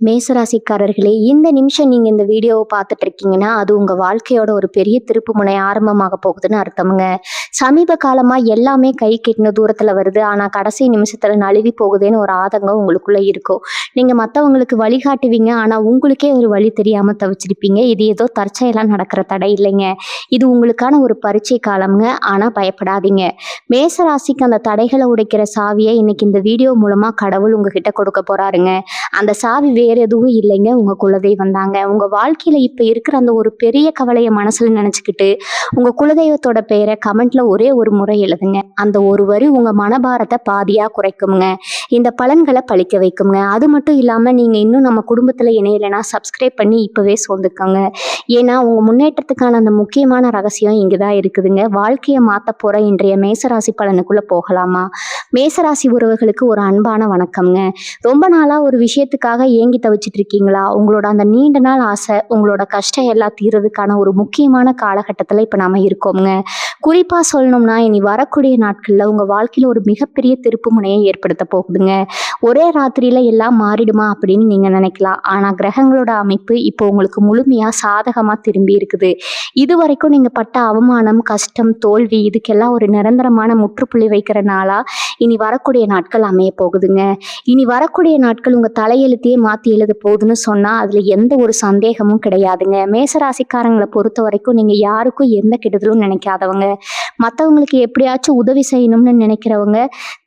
மேசராசிக்காரர்களே, இந்த நிமிஷம் நீங்க இந்த வீடியோவை பார்த்துட்டு இருக்கீங்கன்னா, அது உங்க வாழ்க்கையோட ஒரு பெரிய திருப்புமுனை ஆரம்பமாக போகுதுன்னு அர்த்தம்ங்க. சமீப காலமா எல்லாமே கை கெட்டின தூரத்துல வருது. ஆனா கடைசி நிமிஷத்துல நழுவி போகுதேன்னு ஒரு ஆதங்கம் உங்களுக்குள்ள இருக்கும். நீங்க மத்தவங்களுக்கு வழிகாட்டுவீங்க. ஆனா உங்களுக்கே ஒரு வழி தெரியாம தவிச்சிருப்பீங்க. இது ஏதோ தற்செயலா நடக்கிற தடை இல்லைங்க. இது உங்களுக்கான ஒரு பரீட்சை காலம்ங்க. ஆனா பயப்படாதீங்க. மேசராசிக்கு அந்த தடைகளை உடைக்கிற சாவியை இன்னைக்கு இந்த வீடியோ மூலமா கடவுள் உங்ககிட்ட கொடுக்க போறாருங்க. அந்த சாவி வேற எதுவும் இல்லைங்க, உங்க குலதெய்வம் தாங்க. உங்க வாழ்க்கையில இப்ப இருக்கிற அந்த ஒரு பெரிய கவலையை மனசுல நினைச்சுக்கிட்டு உங்க குலதெய்வத்தோட பெயரை கமெண்ட்ல ஒரே ஒரு முறை எழுதுங்க. அந்த ஒரு வரி உங்க மனபாரத்தை பாதியா குறைக்குங்க. இந்த பலன்களை பழிக்க வைக்குங்க. அது மட்டும் இல்லாம நீங்க இன்னும் நம்ம குடும்பத்துல இணையலைன்னா சப்ஸ்கிரைப் பண்ணி இப்பவே சொந்துக்கோங்க. ஏன்னா உங்க முன்னேற்றத்துக்கான அந்த முக்கியமான ரகசியம் இங்கதான் இருக்குதுங்க. வாழ்க்கையை மாத்த போற இன்றைய மேசராசி பலனுக்குள்ள போகலாமா? மேசராசி உறவுகளுக்கு ஒரு அன்பான வணக்கம்ங்க. ரொம்ப நாளா ஒரு விஷயத்துக்காக ஏங்கி தவிச்சிட்டு இருக்கீங்களா? உங்களோட அந்த நீண்ட நாள் ஆசை, உங்களோட கஷ்டம் எல்லாம் தீர்றதுக்கான ஒரு முக்கியமான காலகட்டத்துல இப்ப நாம இருக்கோம்ங்க. குறிப்பா சொல்லணும்னா இனி வரக்கூடிய நாட்கள்ல உங்க வாழ்க்கையில ஒரு மிகப்பெரிய திருப்பு முனையை ஏற்படுத்த போகுதுங்க. ஒரே ராத்திரியில எல்லாம் மாறிடுமா அப்படின்னு நீங்க நினைக்கலாம். ஆனா கிரகங்களோட அமைப்பு இப்போ உங்களுக்கு முழுமையா சாதகமா திரும்பி இருக்குது. இது வரைக்கும் நீங்க பட்ட அவமானம், கஷ்டம், தோல்வி இதுக்கெல்லாம் ஒரு நிரந்தரமான முற்றுப்புள்ளி வைக்கிற நாளா இனி வரக்கூடிய நாட்கள் அமைய போகுதுங்க. இனி வரக்கூடிய நாட்கள் உங்க தலையெழுத்தையே மாத்தி எழுத போகுதுன்னு சொன்னா அதுல எந்த ஒரு சந்தேகமும் கிடையாதுங்க. மேசராசிக்காரங்களை பொறுத்த வரைக்கும் நீங்க யாருக்கும் எந்த கெடுதலும் நினைக்காதவங்க. மற்றவங்களுக்கு எப்படியாச்சும் உதவி செய்யணும்னு நினைக்கிறவங்க.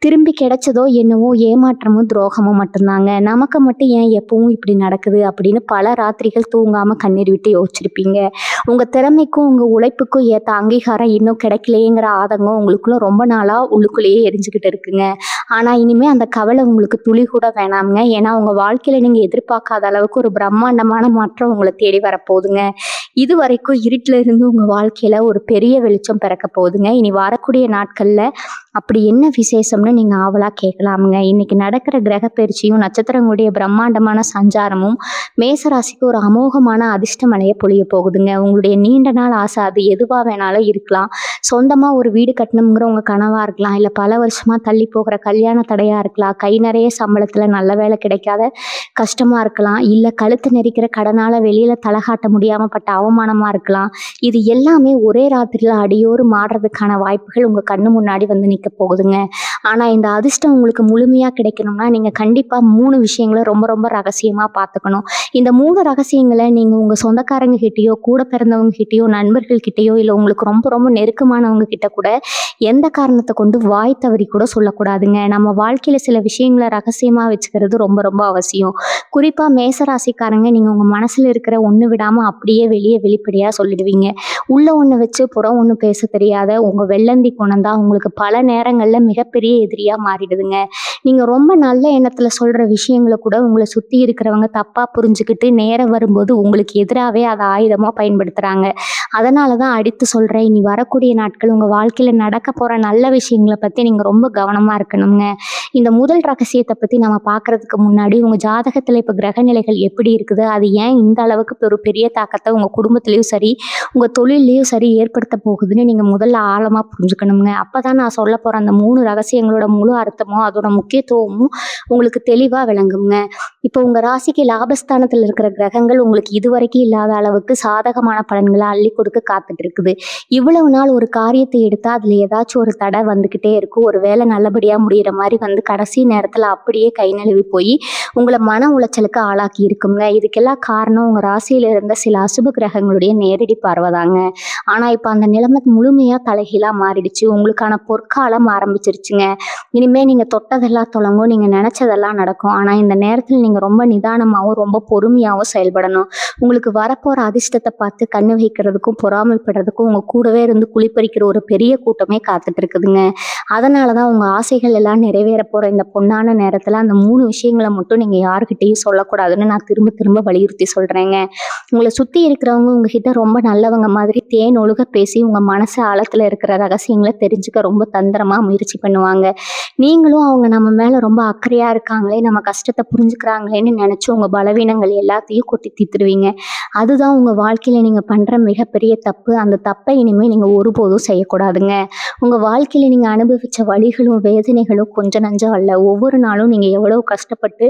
திரும்பி கிடைச்சதோ என்னவோ ஏமாற்றமும் துரோகமும் மட்டும்தாங்க. நமக்கு மட்டும் ஏன் எப்பவும் இப்படி நடக்குது அப்படின்னு பல ராத்திரிகள் தூங்காம கண்ணீர் விட்டு யோசிச்சிருப்பீங்க. உங்க திறமைக்கும் உங்க உழைப்புக்கும் ஏத்த அங்கீகாரம் இன்னும் கிடைக்கலையேங்கிற ஆதங்கம் உங்களுக்குள்ள ரொம்ப நாளா உள்ளுக்குள்ளேயே எரிஞ்சுக்கிட்டு இருக்குங்க. ஆனா இனிமே அந்த கவலை உங்களுக்கு துளி கூட வேணாமுங்க. ஏன்னா உங்க வாழ்க்கையில நீங்க எதிர்பார்க்காத அளவுக்கு ஒரு பிரம்மாண்டமான மாற்றம் உங்களை தேடி வரப்போகுதுங்க. இது வரைக்கும் இருட்டுல இருந்து உங்க வாழ்க்கையில ஒரு பெரிய வெளிச்சம் பிறக்க போகுதுங்க. இனி வரக்கூடிய நாட்கள்ல அப்படி என்ன விசேஷம்னு நீங்க ஆவலா கேட்கலாமுங்க. இன்னைக்கு நடக்கிற கிரக பயிற்சியும் நட்சத்திரங்களுடைய பிரம்மாண்டமான சஞ்சாரமும் மேசராசிக்கு ஒரு அமோகமான அதிர்ஷ்ட மழையை பொழிய போகுதுங்க. உங்களுடைய நீண்ட நாள் ஆசை அது எதுவா வேணாலும் இருக்கலாம். சொந்தமா ஒரு வீடு கட்டணுங்கிற உங்க கனவா இருக்கலாம். இல்ல பல வருஷமா தள்ளி போகிற கல்யாண தடையா இருக்கலாம். கை நிறைய சம்பளத்துல நல்ல வேலை கிடைக்காத கஷ்டமா இருக்கலாம். இல்ல கழுத்து நெரிக்கிற கடனால வெளியில தலகாட்ட முடியாம பட்ட அவமானமா இருக்கலாம். இது எல்லாமே ஒரே ராத்திரியில அடியோடு மாறுறதுக்கான வாய்ப்புகள் உங்க கண்ணு முன்னாடி வந்து நிக்க போகுதுங்க. ஆனா இந்த அதிர்ஷ்டம் உங்களுக்கு முழுமையா கிடைக்கணும்னா நீங்க கண்டிப்பா 3 விஷயங்களை ரொம்ப ரொம்ப ரகசியமா பார்த்துக்கணும். இந்த 3 ரகசியங்களை நீங்க உங்க சொந்தக்காரங்க கிட்டயோ, கூட பிறந்தவங்க கிட்டயோ, நண்பர்கள் கிட்டயோ, இல்ல உங்களுக்கு ரொம்ப ரொம்ப நெருக்கமானவங்க கிட்ட கூட எந்த காரணத்தை கொண்டு வாய் தவறி கூட சொல்லக்கூடாதுங்க. நம்ம வாழ்க்கையில சில விஷயங்களை ரகசியமா வச்சுக்கிறது ரொம்ப ரொம்ப அவசியம். குறிப்பா மேசராசிக்காரங்க நீங்க உங்க மனசுல இருக்கிற ஒண்ணு விடாம அப்படியே வெளியே வெளிப்படையா சொல்லிடுவீங்க. உள்ள ஒண்ணு வச்சு புறம் ஒண்ணு பேச தெரியாத உங்க வெள்ளந்தி குணம் தான் உங்களுக்கு பல நேரங்கள்ல மிகப்பெரிய எதிரியா மாறிடுதுங்க. நீங்க ரொம்ப நல்ல எண்ணத்துல சொல்ற விஷயங்களை கூட உங்களை சுத்தி இருக்கிறவங்க தப்பா புரிஞ்சுக்கிட்டு நேரம் வரும்போது உங்களுக்கு எதிராகவே அதை ஆயுதமா பயன்படுத்துறாங்க. அதனாலதான் அடித்து சொல்றேன், இனி வரக்கூடிய நாட்கள் உங்க வாழ்க்கையில நடக்க போற நல்ல விஷயங்களை பத்தி நீங்க ரொம்ப கவனமா இருக்கணுங்க. இந்த முதல் ரகசியத்தை பத்தி நம்ம பார்க்கறதுக்கு முன்னாடி உங்க ஜாதகத்துல இப்ப கிரக நிலைகள் எப்படி இருக்குது, அது ஏன் இந்த அளவுக்கு ஒரு பெரிய தாக்கத்தை உங்க குடும்பத்திலயும் சரி உங்க தொழிலையும் சரி ஏற்படுத்த போகுதுன்னு நீங்க முதல்ல ஆழமா புரிஞ்சுக்கணுங்க. அப்பதான் நான் சொல்ல போற அந்த 3 ரகசியங்களோட முழு அர்த்தமும் அதோட முக்கியத்துவமும் உங்களுக்கு தெளிவா விளங்குங்க. இப்போ உங்க ராசிக்கு லாபஸ்தானத்துல இருக்கிற கிரகங்கள் உங்களுக்கு இதுவரைக்கும் இல்லாத அளவுக்கு சாதகமான பலன்களை அள்ளி கொடுக்க காத்துட்டு இருக்குது. இவ்வளவு நாள் ஒரு காரியத்தை எடுத்தா அதுல ஏதாச்சும் ஒரு தடை வந்துகிட்டே இருக்கும். ஒரு வேலை நல்லபடியா முடியிற மாதிரி வந்து கடைசி நேரத்துல அப்படியே கை நழுவி போய் உங்களை மன உளைச்சலுக்கு ஆளாக்கி இருக்குங்க. இதுக்கெல்லாம் காரணம் உங்க ராசியில இருந்த சில அசுப கிரகங்களுடைய நேரடி பார்வைதாங்க. ஆனா இப்ப அந்த நிலைமை முழுமையா தலைகீழா மாறிடுச்சு. உங்களுக்கான பொற்காலம் ஆரம்பிச்சிருச்சுங்க. இனிமே நீங்க தொட்டதெல்லாம் தொடங்கும், நீங்க நினைச்சதெல்லாம் நடக்கும். ஆனா இந்த நேரத்துல நீங்க ரொம்ப நிதானமாவும் ரொம்ப பொறுமையாவும் செயல்படணும். உங்களுக்கு வரப்போற அதிர்ஷ்டத்தை பார்த்து கண்ணு வைக்கிறதுக்கும் பொறாமைப்படுறதுக்கும் உங்க கூடவே இருந்து குளிப்பறிக்கிற ஒரு பெரிய கூட்டமே காத்துட்டு இருக்குதுங்க. அதனாலதான் உங்க ஆசைகள் எல்லாம் நிறைவேற போற இந்த பொன்னான நேரத்துல அந்த 3 விஷயங்களை மட்டும் நீங்க யாருக்கிட்டையும் சொல்லக்கூடாதுன்னு நான் திரும்ப திரும்ப வலியுறுத்தி சொல்றேங்க. உங்களை சுத்தி இருக்கிறவங்க உங்ககிட்ட ரொம்ப நல்லவங்க மாதிரி மாதிரி தேன் ஒழுக பேசி உங்கள் மனசு ஆழத்தில் இருக்கிற ரகசியங்களை தெரிஞ்சுக்க ரொம்ப தந்திரமாக முயற்சி பண்ணுவாங்க. நீங்களும் அவங்க நம்ம மேலே ரொம்ப அக்கறையாக இருக்காங்களே, நம்ம கஷ்டத்தை புரிஞ்சுக்கிறாங்களேன்னு நினச்சி உங்கள் பலவீனங்கள் எல்லாத்தையும் கொட்டி தீர்த்துருவீங்க. அதுதான் உங்கள் வாழ்க்கையில் நீங்கள் பண்ணுற மிகப்பெரிய தப்பு. அந்த தப்பை இனிமேல் நீங்கள் ஒருபோதும் செய்யக்கூடாதுங்க. உங்கள் வாழ்க்கையில் நீங்கள் அனுபவித்த வலிகளும் வேதனைகளும் கொஞ்சம் நஞ்சம் அல்ல. ஒவ்வொரு நாளும் நீங்கள் எவ்வளோ கஷ்டப்பட்டு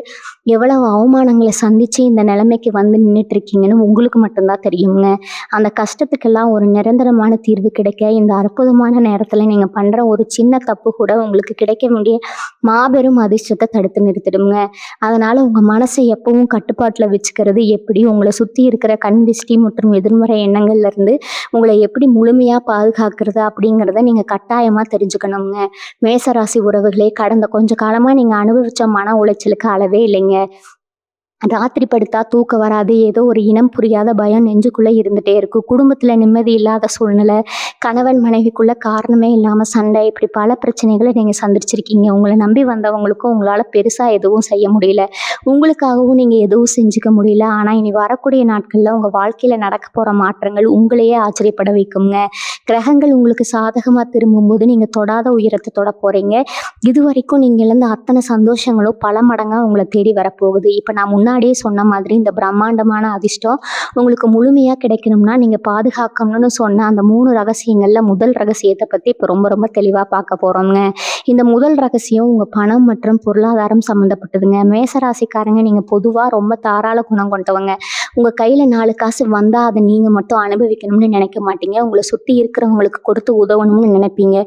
எவ்வளவு அவமானங்களை சந்தித்து இந்த நிலைமைக்கு வந்து நின்றுட்டு இருக்கீங்கன்னு உங்களுக்கு மட்டும்தான் தெரியுங்க. அந்த கஷ்டத்துக்கெல்லாம் ஒரு நிரந்தரமான தீர்வு கிடைக்க இந்த அற்புதமான நேரத்தில் நீங்கள் பண்ணுற ஒரு சின்ன தப்பு கூட உங்களுக்கு கிடைக்க வேண்டிய மாபெரும் அதிர்ஷ்டத்தை தடுத்து நிறுத்திடுங்க. அதனால் உங்கள் மனசை எப்பவும் கட்டுப்பாட்டில் வச்சுக்கிறது எப்படி, உங்களை சுற்றி இருக்கிற கண் திஷ்டி மற்றும் எதிர்மறை எண்ணங்கள்லேருந்து உங்களை எப்படி முழுமையாக பாதுகாக்கிறது அப்படிங்கிறத நீங்கள் கட்டாயமாக தெரிஞ்சுக்கணுங்க. மேசராசி உறவுகளே, கடந்த கொஞ்ச காலமாக நீங்கள் அனுபவித்த மன உளைச்சலுக்கு அளவே இல்லைங்க. ராத்திரி படுத்தா தூக்கம் வராது, ஏதோ ஒரு இனம் புரியாத பயம் நெஞ்சுக்குள்ளே இருந்துகிட்டே இருக்கும். குடும்பத்தில் நிம்மதி இல்லாத சூழ்நிலை, கணவன் மனைவிக்குள்ள காரணமே இல்லாமல் சண்டை, இப்படி பல பிரச்சனைகளை நீங்கள் சந்திச்சிருக்கீங்க. உங்களை நம்பி வந்தவங்களுக்கும் உங்களால் பெருசாக எதுவும் செய்ய முடியல, உங்களுக்காகவும் நீங்கள் எதுவும் செஞ்சுக்க முடியல. ஆனால் இனி வரக்கூடிய நாட்களில் உங்கள் வாழ்க்கையில் நடக்க போகிற மாற்றங்கள் உங்களையே ஆச்சரியப்பட வைக்குங்க. கிரகங்கள் உங்களுக்கு சாதகமாக திரும்பும்போது நீங்கள் தொடாத உயரத்தை தொட போகிறீங்க. இது வரைக்கும் நீங்கள் இழந்த அத்தனை சந்தோஷங்களும் பல மடங்காக உங்களை தேடி வரப்போகுது. இப்போ நான் முன்னாடியே சொன்ன மாதிரி இந்த பிரம்மாண்டமான அதிர்ஷ்டம் உங்களுக்கு முழுமையாக கிடைக்கணும்னா நீங்கள் பாதுகாக்கணும்னு சொன்ன அந்த 3 ரகசியங்களில் முதல் ரகசியத்தை பற்றி இப்போ ரொம்ப ரொம்ப தெளிவாக பார்க்க போகிறோங்க. இந்த முதல் ரகசியம் உங்கள் பணம் மற்றும் பொருளாதாரம் சம்மந்தப்பட்டதுங்க. மேசராசிக்காரங்க, நீங்கள் பொதுவாக ரொம்ப தாராள குணம் கொண்டவங்க. உங்கள் கையில் 4 காசு வந்தால் அதை நீங்கள் மட்டும் அனுபவிக்கணும்னு நினைக்க மாட்டீங்க. உங்களை சுற்றி இருக்கிறவங்களுக்கு கொடுத்து உதவணும்னு நினைப்பீங்க.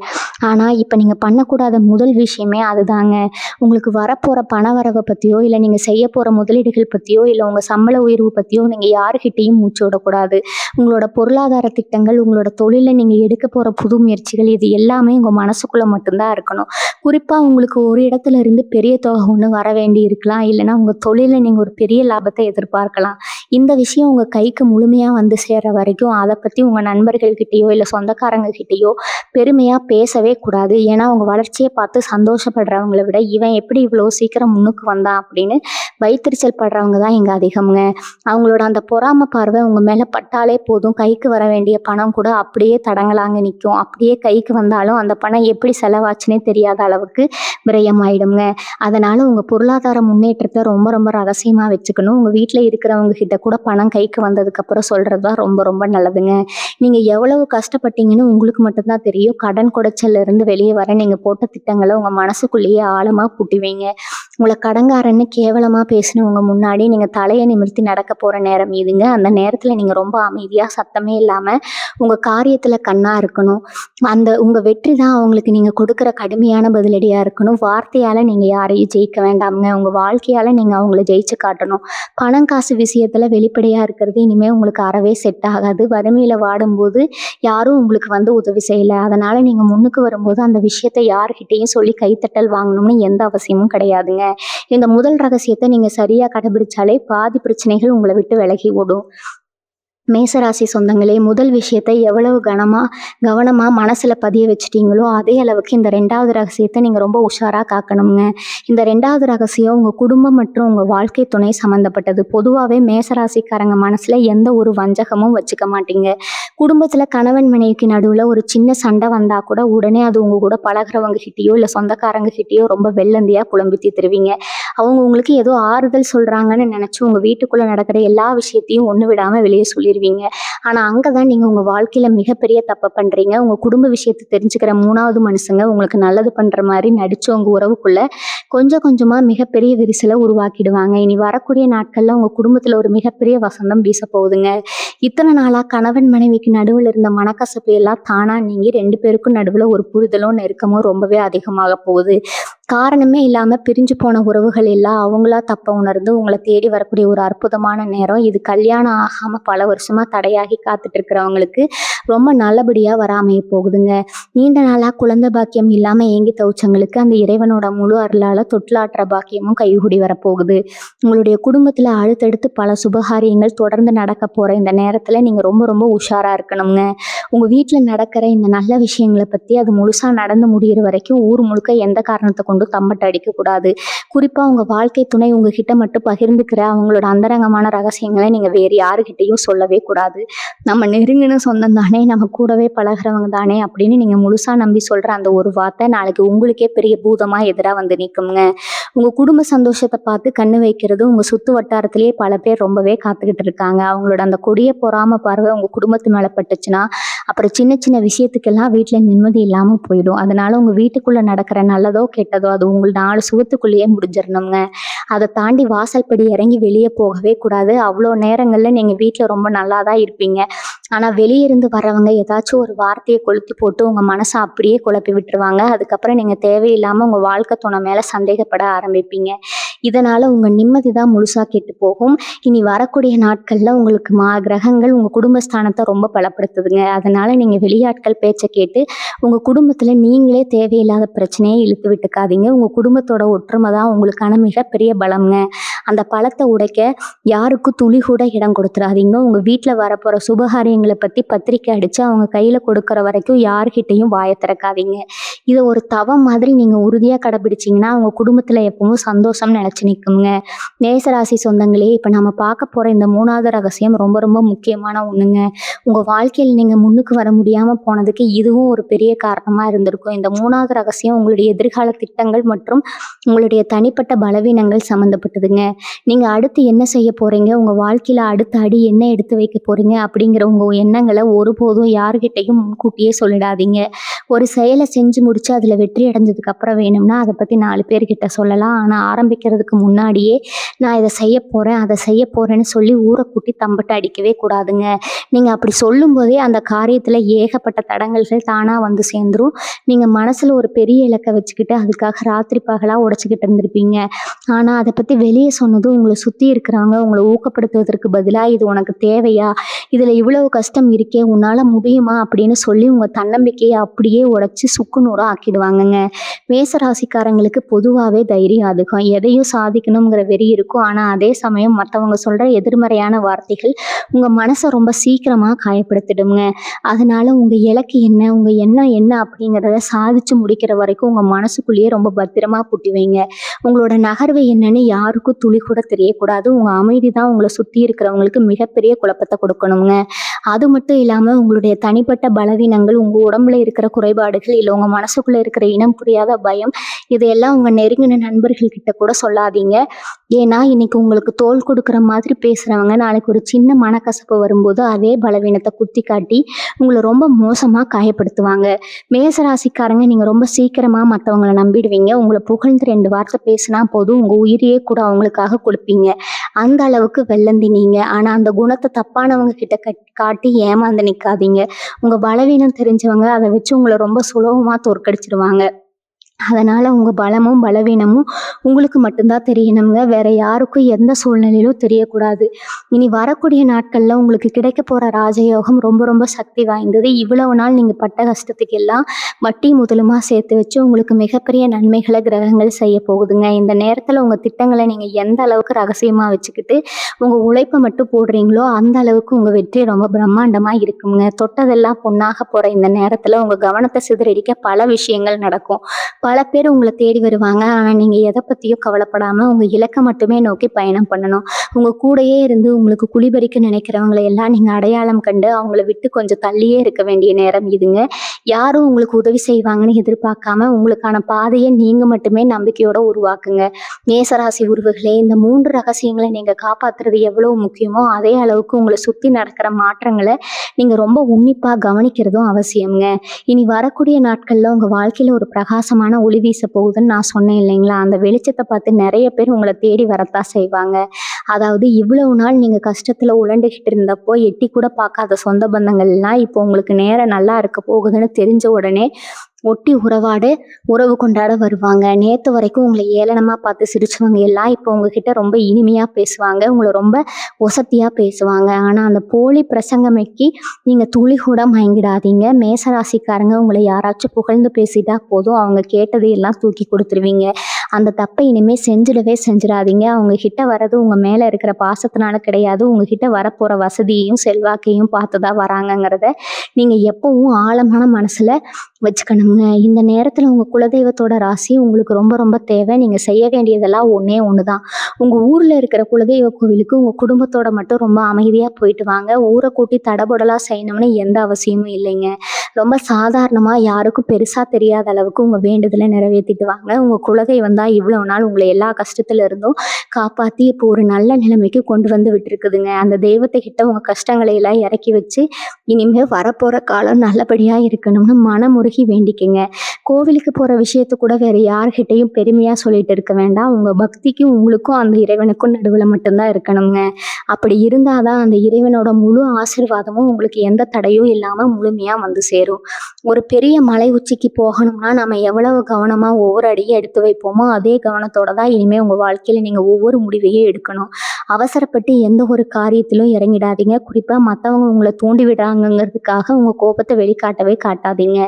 ஆனால் இப்போ நீங்கள் பண்ணக்கூடாத முதல் விஷயமே அதுதாங்க. உங்களுக்கு வரப்போகிற பண வரவை பற்றியோ, இல்லை நீங்கள் செய்ய போகிற முதலீடுகள் பற்றியோ, இல்லை உங்கள் சம்பள உயர்வு பற்றியோ நீங்கள் யாருக்கிட்டையும் மூச்சு விடக்கூடாது. உங்களோட பொருளாதார திட்டங்கள், உங்களோட தொழிலில் நீங்கள் எடுக்க போகிற புது முயற்சிகள், இது எல்லாமே உங்கள் மனசுக்குள்ளே மட்டும்தான் இருக்கணும். குறிப்பாக உங்களுக்கு ஒரு இடத்துல இருந்து பெரிய தொகை ஒன்று வர வேண்டி இருக்கலாம், இல்லைனா உங்கள் தொழிலில் நீங்கள் ஒரு பெரிய லாபத்தை எதிர்பார்க்கலாம். இந்த விஷயம் உங்கள் கைக்கு முழுமையாக வந்து சேர்ற வரைக்கும் அதை பற்றி உங்கள் நண்பர்கள்கிட்டயோ இல்லை சொந்தக்காரங்கக்கிட்டேயோ பெருமையாக பேசவே கூடாது. ஏன்னா அவங்க வளர்ச்சியை பார்த்து சந்தோஷப்படுறவங்கள விட இவன் எப்படி இவ்வளோ சீக்கிரம் முன்னுக்கு வந்தான் அப்படின்னு வைத்தறிச்சல் படுறவங்க தான் இங்கே அதிகம்ங்க. அவங்களோட அந்த பொறாமை பார்வை உங்கள் மேலே பட்டாலே போதும், கைக்கு வர வேண்டிய பணம் கூட அப்படியே தடங்கலாங்க நிற்கும். அப்படியே கைக்கு வந்தாலும் அந்த பணம் எப்படி செலவாச்சுன்னே தெரியாத அளவுக்கு விரயமாயிடுங்க. அதனால் உங்கள் பொருளாதார முன்னேற்றத்தை ரொம்ப ரொம்ப ரகசியமாக வச்சுக்கணும். உங்கள் வீட்டில் இருக்கிறவங்க கிட்ட கூட பணம் கைக்கு வந்ததுக்கப்புறம் சொல்கிறது தான் ரொம்ப ரொம்ப நல்லதுங்க. நீங்கள் எவ்வளவு கஷ்டப்பட்டீங்கன்னு உங்களுக்கு மட்டும்தான் தெரியும். கடன் குடைச்சல்ல இருந்து வெளியே வர நீங்கள் போட்ட திட்டங்களை உங்கள் மனசுக்குள்ளேயே ஆழமாக புட்டுவீங்க. உங்களை கடங்காரன்னு கேவலமாக பேசினவங்க முன்னாடி நீங்கள் தலையை நிமிர்த்தி நடக்க போகிற நேரம் இதுங்க. அந்த நேரத்தில் நீங்கள் ரொம்ப அமைதியாக சத்தமே இல்லாமல் உங்கள் காரியத்தில் கண்ணாக இருக்கணும். அந்த உங்கள் வெற்றி தான் அவங்களுக்கு நீங்கள் கொடுக்குற கடுமையான பதிலடியாக இருக்கணும். வார்த்தையால் நீங்கள் யாரையும் ஜெயிக்க வேண்டாமுங்க. உங்கள் வாழ்க்கையால் நீங்கள் அவங்கள ஜெயிச்சு காட்டணும். பணம் காசு விஷயத்தில் வெளிப்படையாக இருக்கிறது இனிமேல் உங்களுக்கு அறவே செட் ஆகாது. வறுமையில் வாடும்போது யாரும் உங்களுக்கு வந்து உதவி செய்யலை, அதனால் நீங்கள் முன்னுக்கு வரும்போது அந்த விஷயத்தை யார்கிட்டையும் சொல்லி கைத்தட்டல் வாங்கணும்னு எந்த அவசியமும் கிடையாதுங்க. இந்த முதல் ரகசியத்தை நீங்கள் சரியாக கடைபிடிச்சாலே பாதி பிரச்சனைகள் உங்களை விட்டு விலகி ஓடும். மேசராசி சொந்தங்களே, முதல் விஷயத்தை எவ்வளவு கவனமாக மனசில் பதிய வச்சுட்டீங்களோ அதே அளவுக்கு இந்த 2வது ரகசியத்தை நீங்கள் ரொம்ப உஷாராக காக்கணுங்க. இந்த 2வது ரகசியம் உங்கள் குடும்பம் மற்றும் உங்கள் வாழ்க்கை துணை சம்மந்தப்பட்டது. பொதுவாகவே மேசராசிக்காரங்க மனசில் எந்த ஒரு வஞ்சகமும் வச்சுக்க மாட்டீங்க. குடும்பத்தில் கணவன் மனைவிக்கு நடுவில் ஒரு சின்ன சண்டை வந்தால் கூட உடனே அது உங்கள் கூட பழகிறவங்க கிட்டேயோ இல்லை சொந்தக்காரங்க கிட்டேயோ ரொம்ப வெள்ளந்தியாக புலம்பி தீர்த்துருவீங்க. அவங்க உங்களுக்கு ஏதோ ஆறுதல் சொல்கிறாங்கன்னு நினச்சி உங்கள் வீட்டுக்குள்ளே நடக்கிற எல்லா விஷயத்தையும் ஒன்று விடாமல் வெளியே சொல்லிடுவீங்க. ஆனால் அங்கே தான் நீங்கள் உங்கள் வாழ்க்கையில் மிகப்பெரிய தப்பை பண்ணுறீங்க. உங்கள் குடும்ப விஷயத்தை தெரிஞ்சுக்கிற 3வது மனுஷங்க உங்களுக்கு நல்லது பண்ணுற மாதிரி நடித்து உங்கள் உறவுக்குள்ளே கொஞ்சம் கொஞ்சமாக மிகப்பெரிய விரிசலை உருவாக்கிடுவாங்க. இனி வரக்கூடிய நாட்களில் உங்கள் குடும்பத்தில் ஒரு மிகப்பெரிய வசந்தம் வீச போகுதுங்க. இத்தனை நாளாக கணவன் மனைவிக்கு நடுவில் இருந்த மனக்கசப்பு எல்லாம் தானாக நீங்கி 2 பேருக்கும் நடுவில் ஒரு புரிதலும் நெருக்கமும் ரொம்பவே அதிகமாக போகுது. காரணமே இல்லாமல் பிரிஞ்சு போன உறவுகள் எல்லாம் அவங்களா தப்பை உணர்ந்து உங்களை தேடி வரக்கூடிய ஒரு அற்புதமான நேரம் இது. கல்யாணம் ஆகாமல் பல வருஷமாக தடையாகி காத்துட்டு இருக்கிறவங்களுக்கு ரொம்ப நல்லபடியாக வராமைய போகுதுங்க. நீண்ட நாளாக குழந்தை பாக்கியம் இல்லாமல் ஏங்கி தவிச்சவங்களுக்கு அந்த இறைவனோட முழு அருளால் தொட்டிலாட்டுற பாக்கியமும் கைகூடி வரப்போகுது. உங்களுடைய குடும்பத்தில் அடுத்தடுத்து பல சுபகாரியங்கள் தொடர்ந்து நடக்க போகிற இந்த நேரத்தில் நீங்கள் ரொம்ப ரொம்ப உஷாராக இருக்கணுங்க. உங்கள் வீட்டில் நடக்கிற இந்த நல்ல விஷயங்களை பற்றி அது முழுசாக நடந்து முடிகிற வரைக்கும் ஊர் முழுக்க எந்த காரணத்தை கொண்டும் தம்பட்டை அடிக்கக்கூடாது. குறிப்பாக உங்கள் வாழ்க்கை துணை உங்ககிட்ட மட்டும் பகிர்ந்துக்கிற அவங்களோட அந்தரங்கமான ரகசியங்களை நீங்கள் வேறு யாருக்கிட்டையும் சொல்லவே கூடாது. நம்ம நெருங்கின சொந்தம் தானே, நம்ம கூடவே பழகிறவங்க தானே அப்படின்னு நீங்கள் முழுசாக நம்பி சொல்கிற அந்த ஒரு வார்த்தை நாளைக்கு உங்களுக்கே பெரிய பூதமாக எதிராக வந்து நிற்குங்க. உங்கள் குடும்ப சந்தோஷத்தை பார்த்து கண்ணு வைக்கிறது உங்கள் சுற்று வட்டாரத்திலேயே பல பேர் ரொம்பவே காத்துக்கிட்டு இருக்காங்க. அவங்களோட அந்த கொடிய பொறாம பார்வை உங்கள் குடும்பத்து மேலே பட்டுச்சுன்னா அப்புறம் சின்ன சின்ன விஷயத்துக்கெல்லாம் வீட்டில் நிம்மதி இல்லாமல் போயிடும். அதனால உங்கள் வீட்டுக்குள்ளே நடக்கிற நல்லதோ கெட்டதோ அது உங்கள் 4 சுவத்துக்குள்ளேயே முடிஞ்சிடணுங்க. அதை தாண்டி வாசல் படி இறங்கி வெளியே போகவே கூடாது. அவ்வளோ நேரங்களில் நீங்கள் வீட்டில் ரொம்ப நல்லா தான் இருப்பீங்க. ஆனால் வெளியே இருந்து வர்றவங்க ஏதாச்சும் ஒரு வார்த்தையை கொளுத்தி போட்டு உங்கள் மனசை அப்படியே குழப்பி விட்டுருவாங்க. அதுக்கப்புறம் நீங்கள் தேவையில்லாமல் உங்கள் வாழ்க்கை துணை மேலே சந்தேகப்பட ஆரம்பிப்பீங்க. இதனால் உங்கள் நிம்மதி தான் முழுசாக கெட்டு போகும். இனி வரக்கூடிய நாட்களில் உங்களுக்கு கிரகங்கள் உங்கள் குடும்பஸ்தானத்தை ரொம்ப பலப்படுத்துதுங்க. அதனால் நீங்கள் வெளியாட்கள் பேச்சை கேட்டு உங்கள் குடும்பத்தில் நீங்களே தேவையில்லாத பிரச்சனையை இழுத்து விட்டுக்காதீங்க. உங்கள் குடும்பத்தோட ஒற்றுமை தான் உங்களுக்கான மிகப்பெரிய பலம்ங்க. அந்த பலத்தை உடைக்க யாருக்கும் துளி கூட இடம் கொடுத்துடாதீங்க. உங்கள் வீட்டில் வரப்போகிற சுபகாரியங்களை பற்றி பத்திரிக்கை அடித்து அவங்க கையில் கொடுக்குற வரைக்கும் யார்கிட்டையும் வாயை திறக்காதீங்க. இதை ஒரு தவம் மாதிரி நீங்கள் உறுதியாக கடைபிடிச்சிங்கன்னா உங்கள் குடும்பத்தில் எப்பவும் சந்தோஷம் நினச்சி நிற்குங்க. மேசராசி சொந்தங்களே, இப்போ நம்ம பார்க்க போகிற இந்த 3வது ரகசியம் ரொம்ப ரொம்ப முக்கியமான ஒன்றுங்க. உங்கள் வாழ்க்கையில் நீங்கள் முன்னுக்கு வர முடியாமல் போனதுக்கு இதுவும் ஒரு பெரிய காரணமாக இருந்திருக்கும். இந்த 3வது ரகசியம் உங்களுடைய எதிர்கால திட்டங்கள் மற்றும் உங்களுடைய தனிப்பட்ட பலவீனங்கள் சம்மந்தப்பட்டதுங்க. நீங்கள் அடுத்து என்ன செய்ய போகிறீங்க, உங்கள் வாழ்க்கையில் அடுத்த அடி என்ன எடுத்து வைக்க போகிறீங்க அப்படிங்கிற உங்கள் எண்ணங்களை ஒருபோதும் யாருக்கிட்டையும் முன்கூட்டியே சொல்லிடாதீங்க. ஒரு செயலை செஞ்சு முடிச்சு அதில் வெற்றி அடைஞ்சதுக்கு அப்புறம் வேணும்னா அதை பற்றி 4 பேர்கிட்ட சொல்லலாம். ஆனால் ஆரம்பிக்கிறதுக்கு முன்னாடியே நான் இதை செய்ய போகிறேன் அதை செய்ய போகிறேன்னு சொல்லி ஊரை கூட்டி தம்பட்டை அடிக்கவே கூடாதுங்க. நீங்கள் அப்படி சொல்லும்போதே அந்த காரியத்தில் ஏகப்பட்ட தடங்கல்கள் தானாக வந்து சேர்ந்துரும். நீங்கள் மனசில் ஒரு பெரிய இலக்கை வச்சுக்கிட்டு அதுக்காக ராத்திரி பகலாக உடைச்சிக்கிட்டு இருந்திருப்பீங்க. ஆனால் அதை பற்றி வெளியே சொன்னதும் உங்களை சுற்றி இருக்கிறவங்க உங்களை ஊக்கப்படுத்துவதற்கு பதிலாக இது உனக்கு தேவையா, இதில் இவ்வளவு கஷ்டம் இருக்கே, உன்னால் முடியுமா அப்படின்னு சொல்லி உங்கள் தன்னம்பிக்கையை அப்படியே உடைச்சி சுக்குநூறாக ஆக்கிடுவாங்கங்க. மேசராசிக்காரங்களுக்கு பொதுவாகவே தைரியம் அதிகம். எதையும் சாதிக்கணுங்கிற வெறி இருக்கும். ஆனால் அதே சமயம் மற்றவங்க சொல்கிற எதிர்மறையான வார்த்தைகள் உங்கள் மனசை ரொம்ப சீக்கிரமாக காயப்படுத்திடுங்க. அதனால உங்கள் இலக்கு என்ன, உங்கள் எண்ணம் என்ன அப்படிங்கிறத சாதிச்சு முடிக்கிற வரைக்கும் உங்கள் மனசுக்குள்ளேயே ரொம்ப பத்திரமா பூட்டி வைங்க. உங்களோட நகர்வு என்னன்னு யாருக்கும் துளி கூட தெரியக்கூடாது. உங்கள் அமைதி தான் உங்களை சுற்றி இருக்கிறவங்களுக்கு மிகப்பெரிய குழப்பத்தை கொடுக்கணுங்க. அது மட்டும் இல்லாமல் உங்களுடைய தனிப்பட்ட பலவீனங்கள், உங்கள் உடம்புல இருக்கிற குறைபாடுகள், இல்லை உங்கள் மனசுக்குள்ளே இருக்கிற இனம் புரியாத பயம், இதையெல்லாம் உங்கள் நெருங்கின நண்பர்கள்கிட்ட கூட சொல்லாதீங்க. ஏன்னா இன்னைக்கு உங்களுக்கு தோள் கொடுக்குற மாதிரி பேசுகிறவங்க நாளைக்கு ஒரு சின்ன மனக்கசப்பு வரும்போது அதே பலவீனத்தை குத்தி காட்டி உங்களை ரொம்ப மோசமாக காயப்படுத்துவாங்க. மேசராசிக்காரங்க நீங்கள் ரொம்ப சீக்கிரமாக மற்றவங்களை நம்பிடுவீங்க. உங்களை புகழ்ந்து 2 வார்த்தை பேசினா போதும் உங்கள் உயிரையே கூட அவங்களுக்காக கொடுப்பீங்க. அந்த அளவுக்கு வெள்ளந்தி நீங்கள். ஆனால் அந்த குணத்தை தப்பானவங்க கிட்ட காட்டி ஏமாந்து நிற்காதீங்க. உங்கள் பலவீனம் தெரிஞ்சவங்க அதை வச்சு உங்களை ரொம்ப சுலபமாக தோற்கடிச்சிடுவாங்க. அதனால் உங்கள் பலமும் பலவீனமும் உங்களுக்கு மட்டும்தான் தெரியணுங்க. வேற யாருக்கும் எந்த சூழ்நிலையிலும் தெரியக்கூடாது. இனி வரக்கூடிய நாட்களில் உங்களுக்கு கிடைக்க போகிற ராஜயோகம் ரொம்ப ரொம்ப சக்தி வாய்ந்தது. இவ்வளவு நாள் நீங்கள் பட்ட கஷ்டத்துக்கு எல்லாம் வட்டி முதலுமா சேர்த்து வச்சு உங்களுக்கு மிகப்பெரிய நன்மைகளை கிரகங்கள் செய்ய போகுதுங்க. இந்த நேரத்தில் உங்கள் திட்டங்களை நீங்கள் எந்த அளவுக்கு ரகசியமாக வச்சுக்கிட்டு உங்கள் உழைப்பை மட்டும் போடுறீங்களோ அந்த அளவுக்கு உங்கள் வெற்றி ரொம்ப பிரம்மாண்டமாக இருக்குங்க. தொட்டதெல்லாம் பொண்ணாக போகிற இந்த நேரத்தில் உங்கள் கவனத்தை சிதறடிக்க பல விஷயங்கள் நடக்கும். பல பேர் உங்களை தேடி வருவாங்க. ஆனால் நீங்கள் எதை பற்றியும் கவலைப்படாமல் உங்கள் இலக்கை மட்டுமே நோக்கி பயணம் பண்ணணும். உங்கள் கூடையே இருந்து உங்களுக்கு குளிபறிக்க நினைக்கிறவங்களை எல்லாம் நீங்கள் அடையாளம் கண்டு அவங்கள விட்டு கொஞ்சம் தள்ளியே இருக்க வேண்டிய நேரம் இதுங்க. யாரும் உங்களுக்கு உதவி செய்வாங்கன்னு எதிர்பார்க்காம உங்களுக்கான பாதையை நீங்கள் மட்டுமே நம்பிக்கையோடு உருவாக்குங்க. மேசராசி உறவுகளே, இந்த 3 ரகசியங்களை நீங்கள் காப்பாற்றுறது எவ்வளோ முக்கியமோ அதே அளவுக்கு உங்களை சுற்றி நடக்கிற மாற்றங்களை நீங்கள் ரொம்ப உன்னிப்பாக கவனிக்கிறதும் அவசியம்ங்க. இனி வரக்கூடிய நாட்களில் உங்கள் வாழ்க்கையில் ஒரு பிரகாசமான ஒளி வீச போகுதுன்னு நான் சொன்னேன் இல்லைங்களா? அந்த வெளிச்சத்தை பார்த்து நிறைய பேர் உங்களை தேடி வரத்தான் செய்வாங்க. அதாவது இவ்வளவு நாள் நீங்கள் கஷ்டத்தில் உழண்டுகிட்டு இருந்தப்போ எட்டி கூட பார்க்காத சொந்த பந்தங்கள்லாம் இப்போ உங்களுக்கு நேரம் நல்லா இருக்க போகுதுன்னு தெரிஞ்ச உடனே ஒட்டி உறவு கொண்டாட வருவாங்க. நேற்று வரைக்கும் உங்களை ஏளனமாக பார்த்து சிரிச்சவங்க எல்லாம் இப்போ உங்ககிட்ட ரொம்ப இனிமையாக பேசுவாங்க. உங்களை ரொம்ப ஒசத்தியாக பேசுவாங்க. ஆனால் அந்த போலி பிரசங்கமைக்கு நீங்கள் துளி கூட மயங்கிடாதீங்க. மேசராசிக்காரங்க உங்களை யாராச்சும் புகழ்ந்து பேசிட்டா போதும் அவங்க கேட்டதையெல்லாம் தூக்கி கொடுத்துருவீங்க. அந்த தப்பை இனிமேல் செஞ்சிடாதீங்க. அவங்க கிட்ட வர்றது உங்கள் மேலே இருக்கிற பாசத்தினால கிடையாது, உங்ககிட்ட வரப்போகிற வசதியையும் செல்வாக்கையும் பார்த்து தான் வராங்கங்கிறத நீங்கள் எப்பவும் ஆழமான மனசில் வச்சுக்கணுங்க. இந்த நேரத்தில் உங்கள் குலதெய்வத்தோட ராசி உங்களுக்கு ரொம்ப ரொம்ப தேவை. நீங்கள் செய்ய வேண்டியதெல்லாம் ஒன்றே ஒன்று தான். உங்கள் ஊரில் இருக்கிற குலதெய்வ கோவிலுக்கு உங்கள் குடும்பத்தோட மட்டும் ரொம்ப அமைதியாக போயிட்டு வாங்க. ஊரை கூட்டி தடபுடலாக செய்யணும்னு எந்த அவசியமும் இல்லைங்க. ரொம்ப சாதாரணமாக யாருக்கும் பெருசாக தெரியாத அளவுக்கு உங்கள் வேண்டுதலை நிறைவேற்றிட்டு வாங்க. உங்கள் குலதெய்வம் தான் இவ்வளோ நாள் உங்களை எல்லா கஷ்டத்துல இருந்தும் காப்பாற்றி இப்போ ஒரு நல்ல நிலைமைக்கு கொண்டு வந்து விட்டுருக்குதுங்க. அந்த தெய்வத்தை கிட்ட உங்கள் கஷ்டங்களை எல்லாம் இறக்கி வச்சு இனிமேல் வரப்போகிற காலம் நல்லபடியாக இருக்கணும்னு மனமுருகி வேண்டிக்கங்க. கோவிலுக்கு போகிற விஷயத்தை கூட வேறு யார்கிட்டையும் பெருமையாக சொல்லிட்டு இருக்க வேண்டாம். உங்கள் பக்திக்கும் உங்களுக்கும் அந்த இறைவனுக்கும் நடுவில் மட்டும்தான் இருக்கணுங்க. அப்படி இருந்தால் தான் அந்த இறைவனோட முழு ஆசீர்வாதமும் உங்களுக்கு எந்த தடையும் இல்லாமல் முழுமையாக வந்து சேரும். ஒரு பெரிய மலை உச்சிக்கு போகணும்னா நம்ம எவ்வளவு கவனமாக ஒவ்வொரு அடியும் எடுத்து வைப்போமோ அதே கவனத்தோட தான் இனிமேல் உங்கள் வாழ்க்கையில் நீங்கள் ஒவ்வொரு முடிவையும் எடுக்கணும். அவசரப்பட்டு எந்த ஒரு காரியத்திலும் இறங்கிடாதீங்க. குறிப்பாக மற்றவங்க உங்களை தூண்டி விடுறாங்கங்கிறதுக்காக உங்கள் கோபத்தை வெளிக்காட்டவே காட்டாதீங்க.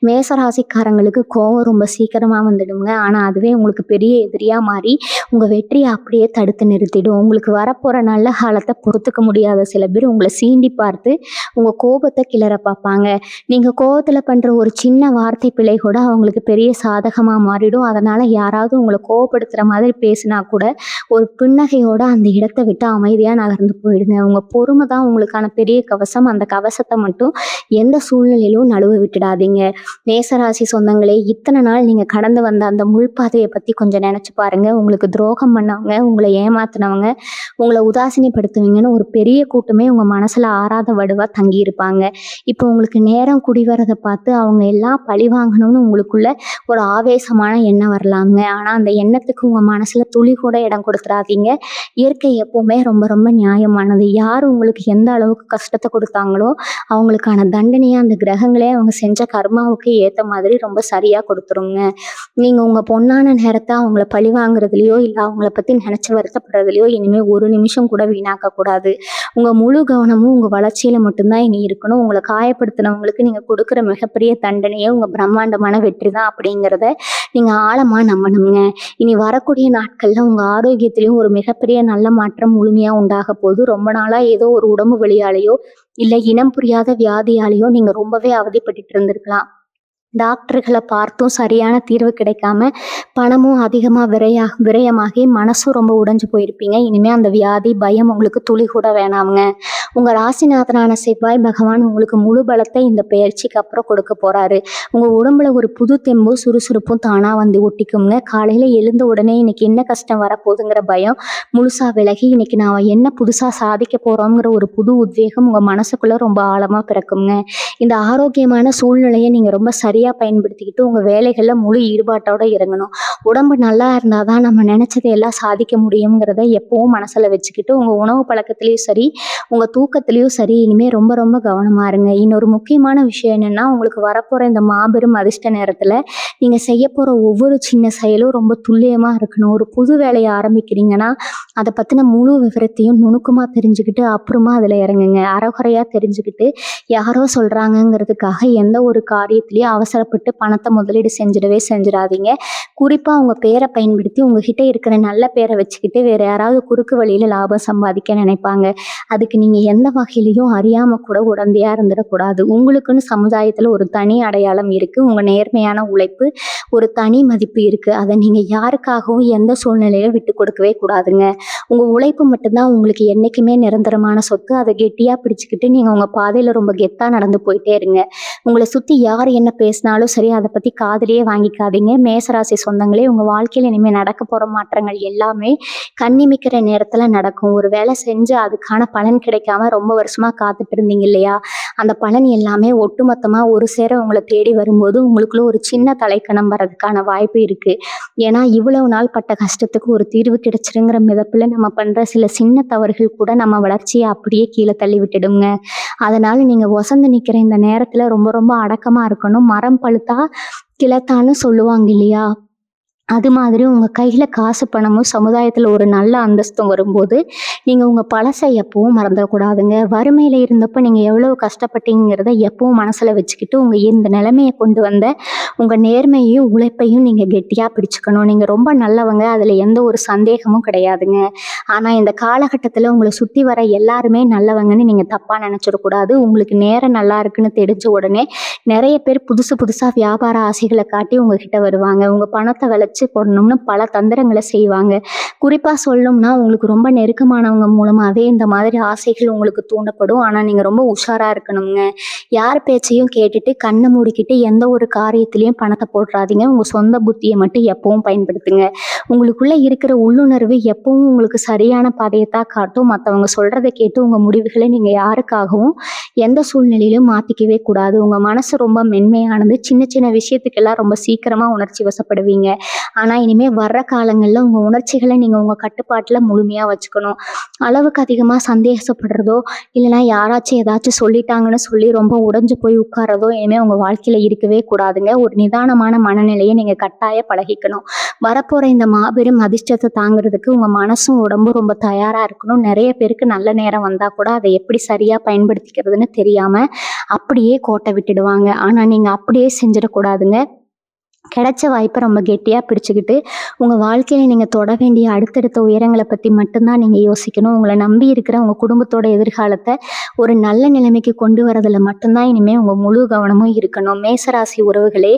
மேசராசிக்காரங்களுக்கு கோபம் ரொம்ப சீக்கிரமாக வந்துடுங்க. ஆனால் அதுவே உங்களுக்கு பெரிய எதிரியாக மாறி உங்கள் வெற்றியை அப்படியே தடுத்து நிறுத்திடும். உங்களுக்கு வரப்போகிற நல்ல காலத்தை பொறுத்துக்க முடியாத சில பேர் உங்களை சீண்டி பார்த்து உங்கள் கோபத்தை கிளற பார்ப்பாங்க. நீங்கள் கோபத்தில் பண்ணுற ஒரு சின்ன வார்த்தை பிழை கூட அவங்களுக்கு பெரிய சாதகமாக மாறிடும். அதனால் யாராவது உங்களை கோபப்படுத்துகிற மாதிரி பேசினா கூட ஒரு புன்னகையோடு அந்த இடத்தை விட்டு அமைதியாக நகர்ந்து போயிடுங்க. உங்கள் பொறுமை தான் உங்களுக்கான பெரிய கவசம். அந்த கவசத்தை மட்டும் எந்த சூழ்நிலையிலும் நழுவ விட்டுடாதீங்க. மேசராசி சொந்தங்களே, இத்தனை நாள் நீங்கள் கடந்து வந்த அந்த முள்பாதையை பற்றி கொஞ்சம் நினச்சி பாருங்கள். உங்களுக்கு துரோகம் பண்ணவங்க, உங்களை ஏமாத்தினவங்க, உங்களை உதாசீனப்படுத்துவீங்கன்னு ஒரு பெரிய கூட்டமே உங்கள் மனசில் ஆறாத வடுவாக தங்கியிருப்பாங்க. இப்போ உங்களுக்கு நேரம் குடிவரதை பார்த்து அவங்க எல்லாம் பழி வாங்கணும்னு உங்களுக்குள்ள ஒரு ஆவேசமான எண்ணம் வரலாங்க. ஆனால் அந்த எண்ணத்துக்கு உங்கள் மனசில் துளி கூட இடம் கொடுத்துடாதீங்க. இயற்கை எப்போவுமே ரொம்ப ரொம்ப நியாயமானது. யார் உங்களுக்கு எந்த அளவுக்கு கஷ்டத்தை கொடுத்தாங்களோ அவங்களுக்கான தண்டனையை அந்த கிரகங்களே அவங்க செஞ்ச கர்மாவுக்கு ஏற்ற மாதிரி ரொம்ப சரியாக கொடுத்துருங்க. நீங்கள் உங்கள் பொன்னான நேரத்தை அவங்கள பழி வாங்குறதுலையோ இல்லை அவங்கள பற்றி நினச்சி வருத்தப்படுறதுலையோ இனிமேல் ஒரு நிமிஷம் கூட வீணாக்கக்கூடாது. உங்கள் முழு கவனமும் உங்கள் வளர்ச்சியில் மட்டும்தான் இனி இருக்கணும். உங்களை காயப்படுத்தினவங்களுக்கு நீங்கள் கொடுக்குற மிகப்பெரிய தண்டனையே உங்கள் பிரம்மாண்டமான வெற்றி தான் அப்படிங்கிறத நீங்கள் ஆழமாக நம்பணுங்க. இனி வரக்கூடிய நாட்களில் உங்கள் ஆரோக்கியத்திலையும் ஒரு மிகப்பெரிய நல்ல மாற்றம் முழுமையாக உண்டாக போகுது. ரொம்ப நாளாக ஏதோ ஒரு உடம்பு வலியாலேயோ இல்லை இனம் புரியாத வியாதியாலேயோ நீங்கள் ரொம்பவே அவதிப்பட்டு இருந்திருக்கலாம். டாக்டர்களை பார்த்தும் சரியான தீர்வு கிடைக்காம பணமும் அதிகமாக விரயமாகி மனசும் ரொம்ப உடைஞ்சு போயிருப்பீங்க. இனிமேல் அந்த வியாதி பயம் உங்களுக்கு துளி கூட வேணாமுங்க. உங்கள் ராசிநாதனான செவ்வாய் பகவான் உங்களுக்கு முழு பலத்தை இந்த பெயர்ச்சிக்கு அப்புறம் கொடுக்க போகிறாரு. உங்கள் உடம்புல ஒரு புது தெம்பும் சுறுசுறுப்பும் தானாக வந்து ஒட்டிக்குங்க. காலையில் எழுந்த உடனே இன்னைக்கு என்ன கஷ்டம் வரப்போகுதுங்கிற பயம் முழுசாக விலகி இன்னைக்கு நான் என்ன புதுசாக சாதிக்க போகிறோங்கிற ஒரு புது உத்வேகம் உங்கள் மனசுக்குள்ளே ரொம்ப ஆழமாக பிறக்குங்க. இந்த ஆரோக்கியமான சூழ்நிலையை நீங்கள் ரொம்ப சரியாக பயன்படுத்திக்கிட்டு உங்கள் வேலைகளில் முழு ஈடுபாட்டோடு இறங்கணும். உடம்பு நல்லா இருந்தால் தான் நம்ம நினச்சதை எல்லாம் சாதிக்க முடியுங்கிறத எப்பவும் மனசில் வச்சுக்கிட்டு உங்கள் உணவு பழக்கத்துலேயும் சரி உங்கள் தூக்கத்துலேயும் சரி இனிமேல் ரொம்ப ரொம்ப கவனமாக இருங்க. இன்னொரு முக்கியமான விஷயம் என்னென்னா, உங்களுக்கு வரப்போகிற இந்த மாபெரும் அதிர்ஷ்ட நேரத்தில் நீங்கள் செய்ய போகிற ஒவ்வொரு சின்ன செயலும் ரொம்ப துல்லியமாக இருக்கணும். ஒரு புது வேலையை ஆரம்பிக்கிறீங்கன்னா அதை பற்றின முழு விவரத்தையும் நுணுக்கமாக தெரிஞ்சுக்கிட்டு அப்புறமா அதில் இறங்குங்க. அறகுறையாக தெரிஞ்சுக்கிட்டு யாரோ சொல்கிறாங்கங்கிறதுக்காக எந்த ஒரு காரியத்திலையும் அவசரப்பட்டு பணத்தை முதலீடு செஞ்சிடாதீங்க. குறிப்பாக உங்கள் பேரை பயன்படுத்தி உங்ககிட்ட இருக்கிற நல்ல பேரை வச்சுக்கிட்டு வேறு யாராவது குறுக்கு வழியில் லாபம் சம்பாதிக்க நினைப்பாங்க. அதுக்கு நீங்கள் எந்த வகையிலையும் அறியாமல் கூட உடந்தையாக இருந்துடக்கூடாது. உங்களுக்குன்னு சமுதாயத்தில் ஒரு தனி அடையாளம் இருக்குது. உங்கள் நேர்மையான உழைப்பு ஒரு தனி மதிப்பு இருக்குது. அதை நீங்கள் யாருக்காகவும் எந்த சூழ்நிலையிலும் விட்டு கொடுக்கவே கூடாதுங்க. உங்கள் உழைப்பு மட்டும்தான் உங்களுக்கு என்றைக்குமே நிரந்தரமான சொத்து. அதை கெட்டியாக பிடிச்சிக்கிட்டு நீங்கள் உங்கள் பாதையில் ரொம்ப கெத்தாக நடந்து போயிட்டே இருங்க. உங்களை சுற்றி யார் என்ன பேசினாலும் சரி அதை பற்றி காதுலேயே வாங்கிக்காதீங்க. மேசராசி சொந்தங்களே, உங்கள் வாழ்க்கையில் இனிமேல் நடக்க போகிற மாற்றங்கள் எல்லாமே கண்ணிமிக்கிற நேரத்தில் நடக்கும். ஒரு வேலை செஞ்சு அதுக்கான பலன் கிடைக்காம ரொம்ப வருஷமாக காத்துட்டு இருந்தீங்க இல்லையா, அந்த பலன் எல்லாமே ஒட்டுமொத்தமாக ஒரு சேர உங்களை தேடி வரும்போது உங்களுக்குள்ள ஒரு சின்ன தலைக்கணம் வர்றதுக்கான வாய்ப்பு இருக்குது. ஏன்னா இவ்வளவு நாள் பட்ட கஷ்டத்துக்கு ஒரு தீர்வு கிடைச்சிருங்கிற மிதப்பில் நம்ம பண்ணுற சில சின்ன தவறுகள் கூட நம்ம வளர்ச்சியை அப்படியே கீழே தள்ளி விட்டுடுங்க. அதனால் நீங்கள் வசந்து நிற்கிற இந்த நேரத்தில் ரொம்ப ரொம்ப அடக்கமாக இருக்கணும். மரம் பழுத்தா கிளத்தான்னு சொல்லுவாங்க இல்லையா, அது மாதிரி உங்கள் கையில் காசு பணமும் சமுதாயத்தில் ஒரு நல்ல அந்தஸ்தும் வரும்போது நீங்கள் உங்கள் பழசை எப்பவும் மறந்துடக்கூடாதுங்க. வறுமையில் இருந்தப்போ நீங்கள் எவ்வளோ கஷ்டப்பட்டீங்கிறத எப்பவும் மனசில் வச்சுக்கிட்டு உங்கள் இந்த நிலைமையை கொண்டு வந்த உங்கள் நேர்மையையும் உழைப்பையும் நீங்கள் கெட்டியாக பிடிச்சுக்கணும். நீங்கள் ரொம்ப நல்லவங்க, அதில் எந்த ஒரு சந்தேகமும் கிடையாதுங்க. ஆனால் இந்த காலகட்டத்தில் உங்களை சுற்றி வர எல்லாருமே நல்லவங்கன்னு நீங்கள் தப்பாக நினச்சிடக்கூடாது. உங்களுக்கு நேரம் நல்லா இருக்குன்னு தெரிஞ்ச உடனே நிறைய பேர் புதுசு புதுசாக வியாபார ஆசைகளை காட்டி உங்ககிட்ட வருவாங்க. உங்கள் பணத்தை விளைச்சி போடணும்னு பல தந்திரங்களை செய்வாங்க. குறிப்பாக சொல்லணும்னா உங்களுக்கு ரொம்ப நெருக்கமானவங்க மூலமாகவே இந்த மாதிரி ஆசைகள் உங்களுக்கு தூண்டப்படும். ஆனால் நீங்கள் ரொம்ப உஷாராக இருக்கணுங்க. யார் பேச்சையும் கேட்டுட்டு கண்ணை மூடிக்கிட்டு எந்த ஒரு காரியத்திலையும் பணத்தை போட்டுறாதீங்க. உங்கள் சொந்த புத்தியை மட்டும் எப்பவும் பயன்படுத்துங்க. உங்களுக்குள்ளே இருக்கிற உள்ளுணர்வு எப்பவும் உங்களுக்கு சரியான பாதையை தான் காட்டும். மற்றவங்க சொல்கிறத கேட்டு உங்கள் முடிவுகளை நீங்கள் யாருக்காகவும் எந்த சூழ்நிலையிலும் மாற்றிக்கவே கூடாது. உங்கள் மனசு ரொம்ப மென்மையானது. சின்ன சின்ன விஷயத்துக்கெல்லாம் ரொம்ப சீக்கிரமாக உணர்ச்சி வசப்படுவீங்க. ஆனால் இனிமேல் வர்ற காலங்களில் உங்கள் உணர்ச்சிகளை நீங்கள் உங்கள் கட்டுப்பாட்டில் முழுமையாக வச்சுக்கணும். அளவுக்கு அதிகமாக சந்தேகப்படுறதோ இல்லைனா யாராச்சும் ஏதாச்சும் சொல்லிட்டாங்கன்னு சொல்லி ரொம்ப உடைஞ்சு போய் உட்கார்றதோ இனிமேல் உங்கள் வாழ்க்கையில் இருக்கவே கூடாதுங்க. ஒரு நிதானமான மனநிலையை நீங்கள் கட்டாய பழகிக்கணும். வரப்போகிற இந்த மாபெரும் அதிர்ஷ்டத்தை தாங்கிறதுக்கு உங்கள் மனசும் உடம்பும் ரொம்ப தயாராக இருக்கணும். நிறைய பேருக்கு நல்ல நேரம் வந்தால் கூட அதை எப்படி சரியாக பயன்படுத்திக்கிறதுன்னு தெரியாமல் அப்படியே கோட்டை விட்டுடுவாங்க. ஆனால் நீங்கள் அப்படியே செஞ்சிடக்கூடாதுங்க. கிடைச்ச வாய்ப்பை ரொம்ப கெட்டியாக பிடிச்சிக்கிட்டு உங்கள் வாழ்க்கையில் நீங்கள் தொட வேண்டிய அடுத்தடுத்த உயரங்களை பற்றி மட்டும்தான் நீங்கள் யோசிக்கணும். உங்களை நம்பி இருக்கிற உங்கள் குடும்பத்தோட எதிர்காலத்தை ஒரு நல்ல நிலைமைக்கு கொண்டு வரதில் மட்டும்தான் இனிமேல் உங்கள் முழு கவனமும் இருக்கணும். மேசராசி உறவுகளே,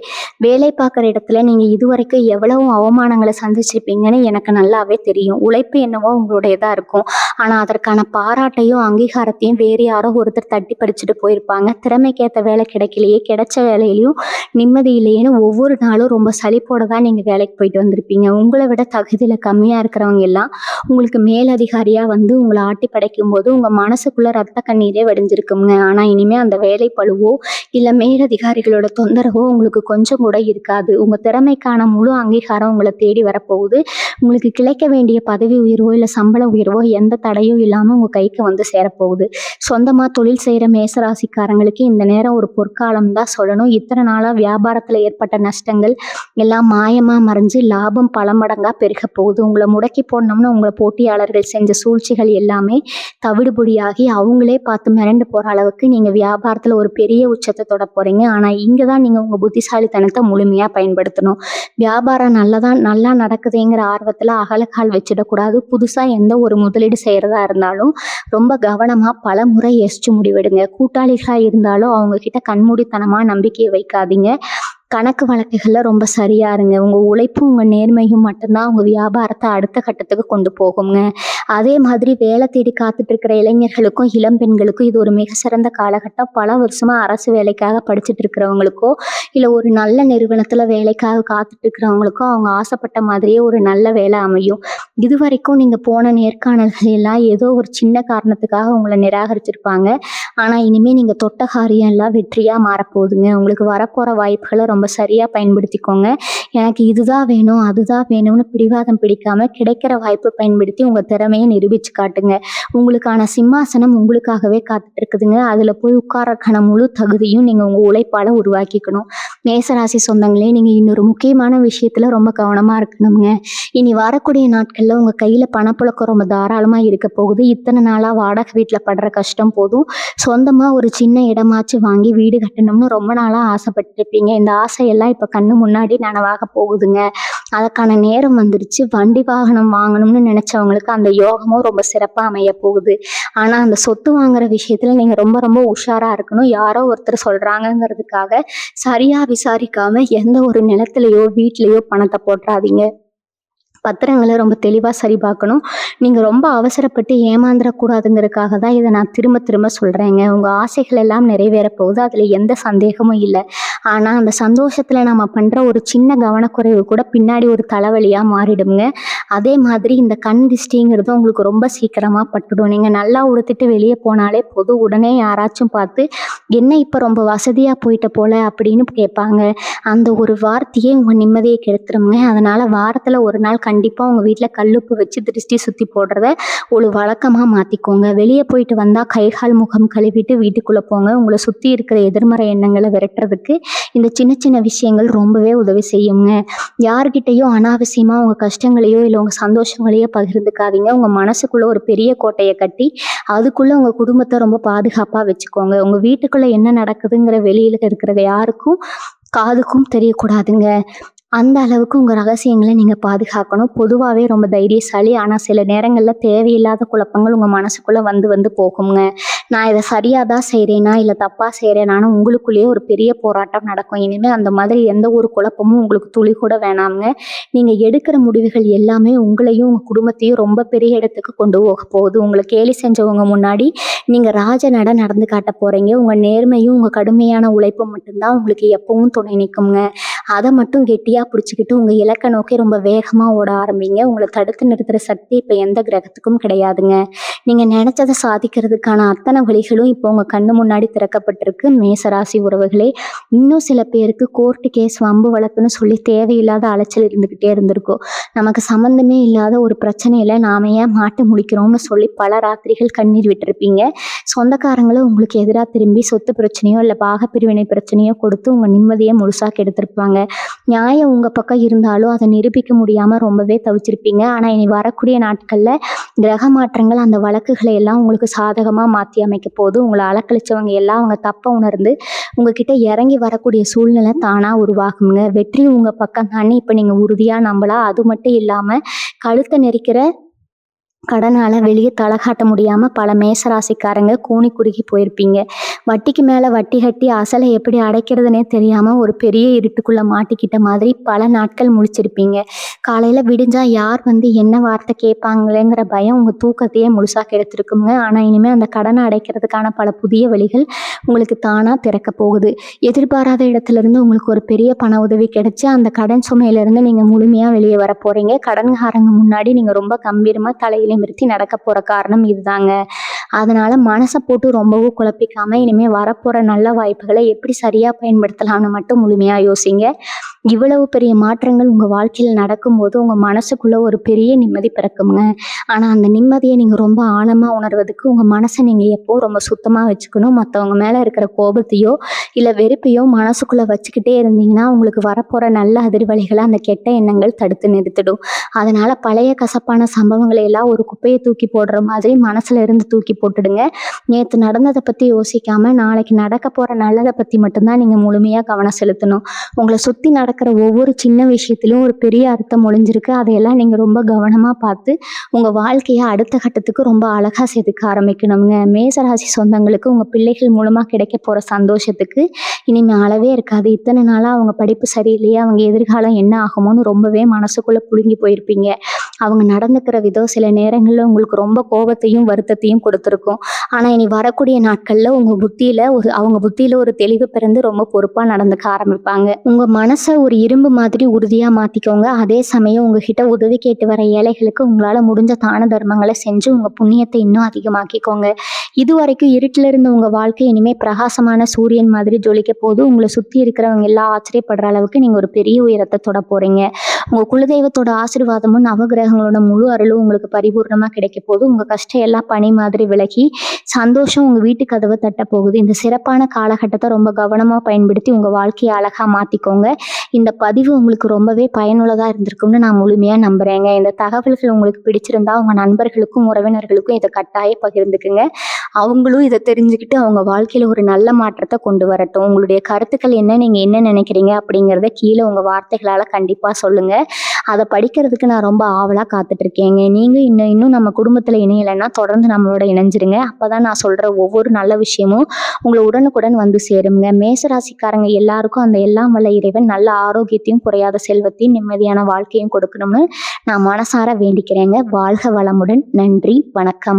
வேலை பார்க்குற இடத்துல நீங்கள் இதுவரைக்கும் எவ்வளவு அவமானங்களை சந்திச்சிருப்பீங்கன்னு எனக்கு நல்லாவே தெரியும். உழைப்பு என்னவோ உங்களுடையதாக இருக்கும். ஆனால் அதற்கான பாராட்டையும் அங்கீகாரத்தையும் வேறு யாரோ ஒருத்தர் தட்டி படிச்சுட்டு போயிருப்பாங்க. திறமைக்கேற்ற வேலை கிடைக்கலையே, கிடைச்ச வேலையிலையும் நிம்மதி இல்லையேன்னு ஒவ்வொரு நாளும் ரொம்ப சலிப்போட தான் நீங்கள் வேலைக்கு போயிட்டு வந்திருப்பீங்க. உங்களை விட தகுதியில் கம்மியாக இருக்கிறவங்க எல்லாம் உங்களுக்கு மேலதிகாரியாக வந்து உங்களை ஆட்டி படைக்கும் போது உங்கள் மனசுக்குள்ளே ரத்த கண்ணீரே வடிஞ்சிருக்குங்க. ஆனால் இனிமேல் அந்த வேலை பழுவோ இல்லை மேலதிகாரிகளோட தொந்தரவோ உங்களுக்கு கொஞ்சம் கூட இருக்காது. உங்கள் திறமைக்கான முழு அங்கீகாரம் உங்களை தேடி வரப்போகுது. உங்களுக்கு கிடைக்க வேண்டிய பதவி உயர்வோ இல்லை சம்பள உயர்வோ எந்த தடையும் இல்லாமல் உங்கள் கைக்கு வந்து சேரப்போகுது. சொந்தமாக தொழில் செய்கிற மேசராசிக்காரங்களுக்கு இந்த நேரம் ஒரு பொற்காலம் தான் சொல்லணும். இத்தனை நாளாக வியாபாரத்தில் ஏற்பட்ட நஷ்டங்கள் எல்லாம் மாயமாக மறைஞ்சு லாபம் பல மடங்காக பெருக போகுது. உங்களை முடக்கி போடணும்னு உங்களை போட்டியாளர்கள் செஞ்ச சூழ்ச்சிகள் எல்லாமே தவிடுபொடியாகி அவங்களே பார்த்து மிரண்டு போகிற அளவுக்கு நீங்கள் வியாபாரத்தில் ஒரு பெரிய உச்சத்தை தொட போகிறீங்க. ஆனால் இங்கே தான் நீங்கள் உங்கள் புத்திசாலித்தனத்தை முழுமையாக பயன்படுத்தணும். வியாபாரம் நல்லா நடக்குதுங்கிற ஆர்வத்தில் அகலக்கால் வச்சிடக்கூடாது. புதுசாக எந்த ஒரு முதலீடு செய்கிறதா இருந்தாலும் ரொம்ப கவனமாக பல முறை யோசிச்சு முடிவெடுங்க. கூட்டாளிகளாக இருந்தாலும் அவங்கக்கிட்ட கண்மூடித்தனமாக நம்பிக்கையை வைக்காதீங்க. கணக்கு வழக்குகளில் ரொம்ப சரியாக இருங்க. உங்கள் உழைப்பும் உங்கள் நேர்மையும் மட்டும்தான் உங்கள் வியாபாரத்தை அடுத்த கட்டத்துக்கு கொண்டு போகுங்க. அதே மாதிரி வேலை தேடி காத்துட்டு இருக்கிற இளைஞர்களுக்கும் இளம் பெண்களுக்கும் இது ஒரு மிக சிறந்த காலகட்டம். பல வருஷமாக அரசு வேலைக்காக படிச்சுட்டு இருக்கிறவங்களுக்கோ இல்லை ஒரு நல்ல நிறுவனத்தில் வேலைக்காக காத்துட்டு இருக்கிறவங்களுக்கோ அவங்க ஆசைப்பட்ட மாதிரியே ஒரு நல்ல வேலை அமையும். இது வரைக்கும் நீங்கள் போன நேர்காணல்கள் எல்லாம் ஏதோ ஒரு சின்ன காரணத்துக்காக உங்களை நிராகரிச்சிருப்பாங்க. ஆனால் இனிமேல் நீங்கள் தொட்ட காரியம் எல்லாம் வெற்றியாக மாறப்போகுதுங்க. உங்களுக்கு வரப்போகிற வாய்ப்புகளை ரொம்ப சரியாக பயன்படுத்திக்கோங்க. எனக்கு இதுதான் வேணும் அதுதான் வேணும்னு பிடிவாதம் பிடிக்காம கிடைக்கிற வாய்ப்பை பயன்படுத்தி உங்கள் திறமையை நிரூபித்து காட்டுங்க. உங்களுக்கான சிம்மாசனம் உங்களுக்காகவே காத்துட்டு இருக்குதுங்க. அதில் போய் உட்காரக்கான முழு தகுதியும் நீங்கள் உங்கள் உழைப்பால் உருவாக்கிக்கணும். மேசராசி சொந்தங்களே, நீங்கள் இன்னொரு முக்கியமான விஷயத்தில் ரொம்ப கவனமாக இருக்கணுங்க. இனி வரக்கூடிய நாட்களில் உங்கள் கையில் பணப்புழக்கம் ரொம்ப தாராளமாக இருக்க போகுது. இத்தனை நாளாக வாடகை வீட்டில் படுற கஷ்டம் போதும். சொந்தமாக ஒரு சின்ன இடமாச்சு வாங்கி வீடு கட்டணும்னு ரொம்ப நாளாக ஆசைப்பட்டுருப்பீங்க. இந்த ஆசையெல்லாம் இப்போ கண்ணு முன்னாடி நனவாக போகுதுங்க. அதுக்கான நேரம் வந்துருச்சு. வண்டி வாகனம் வாங்கணும்னு நினச்சவங்களுக்கு அந்த யோகமும் ரொம்ப சிறப்பாக அமைய போகுது. ஆனால் அந்த சொத்து வாங்குற விஷயத்தில் நீங்கள் ரொம்ப ரொம்ப உஷாராக இருக்கணும். யாரோ ஒருத்தர் சொல்கிறாங்கங்கிறதுக்காக சரியாக விசாரிக்காமல் எந்த ஒரு நிலத்திலையோ வீட்லேயோ பணத்தை போட்டுறாதீங்க. பத்திரங்களை ரொம்ப தெளிவாக சரி பார்க்கணும். நீங்கள் ரொம்ப அவசரப்பட்டு ஏமாந்துடக்கூடாதுங்கிறதுக்காக தான் இதை நான் திரும்ப திரும்ப சொல்கிறேங்க. உங்கள் ஆசைகள் எல்லாம் நிறைவேற போகுது, அதில் எந்த சந்தேகமும் இல்லை. ஆனால் அந்த சந்தோஷத்தில் நம்ம பண்ணுற ஒரு சின்ன கவனக்குறைவு கூட பின்னாடி ஒரு தலைவலியாக மாறிடுங்க. அதே மாதிரி இந்த கண் திஷ்டிங்கிறது உங்களுக்கு ரொம்ப சீக்கிரமாக பட்டுடும். நீங்கள் நல்லா உடுத்திட்டு வெளியே போனாலே போதும், உடனே யாராச்சும் பார்த்து என்ன இப்போ ரொம்ப வசதியாக போயிட்ட போல அப்படின்னு கேட்பாங்க. அந்த ஒரு வார்த்தையே உங்கள் நிம்மதியை கெடுத்துருங்க. அதனால் வாரத்தில் ஒரு நாள் கண்டிப்பாக உங்கள் வீட்டில் கல்லுப்பு வச்சு திருஷ்டி சுற்றி போடுறத ஒரு வழக்கமாக மாற்றிக்கோங்க. வெளியே போயிட்டு வந்தால் கை கால் முகம் கழுவிட்டு வீட்டுக்குள்ளே போங்க. உங்களை சுற்றி இருக்கிற எதிர்மறை எண்ணங்களை விரட்டுறதுக்கு இந்த சின்ன சின்ன விஷயங்கள் ரொம்பவே உதவி செய்யுங்க. யார்கிட்டையும் அனாவசியமாக உங்கள் கஷ்டங்களையோ இல்லை உங்கள் சந்தோஷங்களையோ பகிர்ந்துக்காதீங்க. உங்கள் மனசுக்குள்ளே ஒரு பெரிய கோட்டையை கட்டி அதுக்குள்ளே உங்கள் குடும்பத்தை ரொம்ப பாதுகாப்பாக வச்சுக்கோங்க. உங்கள் வீட்டுக்குள்ளே என்ன நடக்குதுங்கிற வெளியில் இருக்கிற யாருக்கும் காதுக்கும் தெரியக்கூடாதுங்க. அந்த அளவுக்கு உங்கள் ரகசியங்களை நீங்கள் பாதுகாக்கணும். பொதுவாகவே ரொம்ப தைரியசாலி. ஆனால் சில நேரங்களில் தேவையில்லாத குழப்பங்கள் உங்கள் மனசுக்குள்ளே வந்து போகுங்க. நான் இதை சரியாக தான் செய்கிறேனா இல்லை தப்பாக செய்கிறேனான்னு உங்களுக்குள்ளேயே ஒரு பெரிய போராட்டம் நடக்கும். இனிமேல் அந்த மாதிரி எந்த ஒரு குழப்பமும் உங்களுக்கு துளி கூட வேணாமுங்க. நீங்கள் எடுக்கிற முடிவுகள் எல்லாமே உங்களையும் உங்கள் குடும்பத்தையும் ரொம்ப பெரிய இடத்துக்கு கொண்டு போக போகுது. உங்களை கேலி செஞ்சவங்க முன்னாடி நீங்கள் ராஜ நடந்து காட்ட போகிறீங்க. உங்கள் நேர்மையும் உங்கள் கடுமையான உழைப்பும் மட்டும்தான் உங்களுக்கு எப்பவும் துணை நிற்குங்க. அதை மட்டும் கெட்டியாக பிடிச்சிக்கிட்டு உங்கள் இலக்கை நோக்கி ரொம்ப வேகமாக ஓட ஆரம்பிங்க. உங்களை தடுத்து நிறுத்துகிற சக்தி இப்போ எந்த கிரகத்துக்கும் கிடையாதுங்க. நீங்கள் நினச்சதை சாதிக்கிறதுக்கான அத்தனை வழிகளும் இப்போ உங்கள் கண்ணு முன்னாடி திறக்கப்பட்டிருக்கு. மேசராசி உறவுகளே, இன்னும் சில பேருக்கு கோர்ட்டு கேஸ் வம்பு வழக்குன்னு சொல்லி தேவையில்லாத அலைச்சல் இருந்துக்கிட்டே இருந்திருக்கும். நமக்கு சம்மந்தமே இல்லாத ஒரு பிரச்சனையில் நாம ஏன் மாட்டு முடிக்கிறோம்னு சொல்லி பல ராத்திரிகள் கண்ணீர் விட்டுருப்பீங்க. சொந்தக்காரங்களும் உங்களுக்கு எதிராக திரும்பி சொத்து பிரச்சனையோ இல்லை பாகப்பிரிவினை பிரச்சனையோ கொடுத்து உங்கள் நிம்மதியை முழுசாக கெடுத்திருப்பாங்க. நியாயம் உங்கள் பக்கம் இருந்தாலும் அதை நிரூபிக்க முடியாமல் ரொம்பவே தவிச்சிருப்பீங்க. ஆனால் இனி வரக்கூடிய நாட்களில் கிரக மாற்றங்கள் அந்த வழக்குகளை எல்லாம் உங்களுக்கு சாதகமாக மாற்றி அமைக்க போது. உங்களை அலக்கழிச்சவங்க எல்லாம் அவங்க தப்பை உணர்ந்து உங்ககிட்ட இறங்கி வரக்கூடிய சூழ்நிலை தானாக உருவாகுங்க. வெற்றி உங்கள் பக்கம் தானே இப்போ நீங்கள் உறுதியாக நம்பலாம். அது மட்டும் இல்லாமல் கழுத்தை நெரிக்கிற கடனால் வெளியே தலை காட்ட முடியாமல் பல மேசராசிக்காரங்க கூனி குறுகி போயிருப்பீங்க. வட்டிக்கு மேலே வட்டி கட்டி அசலை எப்படி அடைக்கிறதுனே தெரியாமல் ஒரு பெரிய இருட்டுக்குள்ளே மாட்டிக்கிட்ட மாதிரி பல நாட்கள் முழிச்சிருப்பீங்க. காலையில் விடிஞ்சால் யார் என்ன வார்த்தை கேட்பாங்களேங்கிற பயம் உங்கள் தூக்கத்தையே முழுசாக கெடுத்துருக்குங்க. ஆனால் இனிமேல் அந்த கடனை அடைக்கிறதுக்கான பல புதிய வழிகள் உங்களுக்கு தானாக திறக்க போகுது. எதிர்பாராத இடத்துலேருந்து உங்களுக்கு ஒரு பெரிய பண உதவி கிடைச்சி அந்த கடன் சுமையிலேருந்து நீங்கள் முழுமையாக வெளியே வர போகிறீங்க. கடன்காரங்க முன்னாடி நீங்கள் ரொம்ப கம்பீரமாக தலையில் நிறுத்தி நடக்க போகிற காரணம் இதுதாங்க. அதனால் மனசை போட்டு ரொம்பவும் குழப்பிக்காமல் இனிமேல் வரப்போகிற நல்ல வாய்ப்புகளை எப்படி சரியாக பயன்படுத்தலாம்னு மட்டும் முழுமையாக யோசிங்க. இவ்வளவு பெரிய மாற்றங்கள் உங்கள் வாழ்க்கையில் நடக்கும்போது உங்கள் மனசுக்குள்ளே ஒரு பெரிய நிம்மதி பிறக்குங்க. ஆனால் அந்த நிம்மதியை நீங்கள் ரொம்ப ஆழமாக உணர்வதுக்கு உங்கள் மனசை நீங்கள் எப்போ ரொம்ப சுத்தமாக வச்சுக்கணும். மற்றவங்க மேலே இருக்கிற கோபத்தையோ இல்லை வெறுப்பையோ மனசுக்குள்ளே வச்சுக்கிட்டே இருந்தீங்கன்னா உங்களுக்கு வரப்போகிற நல்ல அதிர்வலைகளை அந்த கெட்ட எண்ணங்கள் தடுத்து நிறுத்திடும். அதனால் பழைய கசப்பான சம்பவங்களை எல்லாம் ஒரு குப்பையை தூக்கி போடுற மாதிரி மனசில் இருந்து தூக்கி போட்டுடுங்க. நேற்று நடந்ததை பற்றி யோசிக்காமல் நாளைக்கு நடக்க போகிற நல்லதை பற்றி மட்டும்தான் நீங்கள் முழுமையாக கவனம் செலுத்தணும். உங்களை சுற்றி நடக்கிற ஒவ்வொரு சின்ன விஷயத்திலும் ஒரு பெரிய அர்த்தம் ஒளிஞ்சிருக்கு. அதையெல்லாம் நீங்கள் ரொம்ப கவனமாக பார்த்து உங்கள் வாழ்க்கையை அடுத்த கட்டத்துக்கு ரொம்ப அழகாக செதுக்க ஆரம்பிக்கணுங்க. மேசராசி சொந்தங்களுக்கு உங்கள் பிள்ளைகள் மூலமாக கிடைக்க போகிற சந்தோஷத்துக்கு இனிமேல் அளவே இருக்காது. இத்தனை நாளாக அவங்க படிப்பு சரியில்லையே, அவங்க எதிர்காலம் என்ன ஆகுமோன்னு ரொம்பவே மனசுக்குள்ளே புழுங்கி போயிருப்பீங்க. அவங்க நடந்துக்கிற விதம் சில நேரங்களில் உங்களுக்கு ரொம்ப கோபத்தையும் வருத்தத்தையும் கொடுத்துருக்கும். ஆனால் இனி வரக்கூடிய நாட்களில் அவங்க புத்தியில் ஒரு தெளிவு பிறந்து ரொம்ப பொறுப்பாக நடந்துக்க ஆரம்பிப்பாங்க. உங்கள் மனசை ஒரு இரும்பு மாதிரி உறுதியாக மாற்றிக்கோங்க. அதே சமயம் உங்ககிட்ட உதவி கேட்டு வர ஏழைகளுக்கு உங்களால் முடிஞ்ச தான தர்மங்களை செஞ்சு உங்கள் புண்ணியத்தை இன்னும் அதிகமாக்கிக்கோங்க. இது வரைக்கும் இருட்டில் இருந்த உங்கள் வாழ்க்கை இனிமேல் பிரகாசமான சூரியன் மாதிரி ஜொலிக்க போது. உங்களை சுற்றி இருக்கிறவங்க எல்லாம் ஆச்சரியப்படுற அளவுக்கு நீங்கள் ஒரு பெரிய உயரத்தை தொட போகிறீங்க. உங்கள் குலதெய்வத்தோட ஆசீர்வாதமும் நவகிரகங்களோட முழு அருளும் உங்களுக்கு பரிபூர்ணமாக கிடைக்க போது. உங்கள் கஷ்டம் எல்லாம் பனி மாதிரி விலகி சந்தோஷம் உங்கள் வீட்டு கதவை தட்ட போகுது. இந்த சிறப்பான காலகட்டத்தை ரொம்ப கவனமாக பயன்படுத்தி உங்கள் வாழ்க்கையை அழகாக மாற்றிக்கோங்க. இந்த பதிவு உங்களுக்கு ரொம்பவே பயனுள்ளதாக இருந்திருக்கும்னு நான் முழுமையாக நம்புகிறேங்க. இந்த தகவல்கள் உங்களுக்கு பிடிச்சிருந்தா உங்கள் நண்பர்களுக்கும் உறவினர்களுக்கும் இதை கட்டாயம் பகிர்ந்துக்குங்க. அவங்களும் இதை தெரிஞ்சுக்கிட்டு அவங்க வாழ்க்கையில் ஒரு நல்ல மாற்றத்தை கொண்டு வரட்டும். உங்களுடைய கருத்துக்கள் என்ன, நீங்கள் என்ன நினைக்கிறீங்க அப்படிங்கிறத கீழே உங்கள் வார்த்தைகளால் கண்டிப்பாக சொல்லுங்கள். அதை படிக்கிறதுக்கு நான் ரொம்ப ஆவலாக காத்துட்ருக்கேங்க. நீங்கள் இன்னும் நம்ம குடும்பத்தில் இணையலைன்னா தொடர்ந்து நம்மளோட இணைஞ்சிருங்க. அப்போ தான் நான் சொல்கிற ஒவ்வொரு நல்ல விஷயமும் உங்களை உடனுக்குடன் வந்து சேருங்க. மேசராசிக்காரங்க எல்லாருக்கும் அந்த எல்லாம் வல்ல இறைவன் நல்ல ஆரோக்கியத்தையும் குறையாத செல்வத்தையும் நிம்மதியான வாழ்க்கையும் கொடுக்கணும்னு நான் மனசார வேண்டிக்கிறேங்க. வாழ்க வளமுடன். நன்றி, வணக்கம்.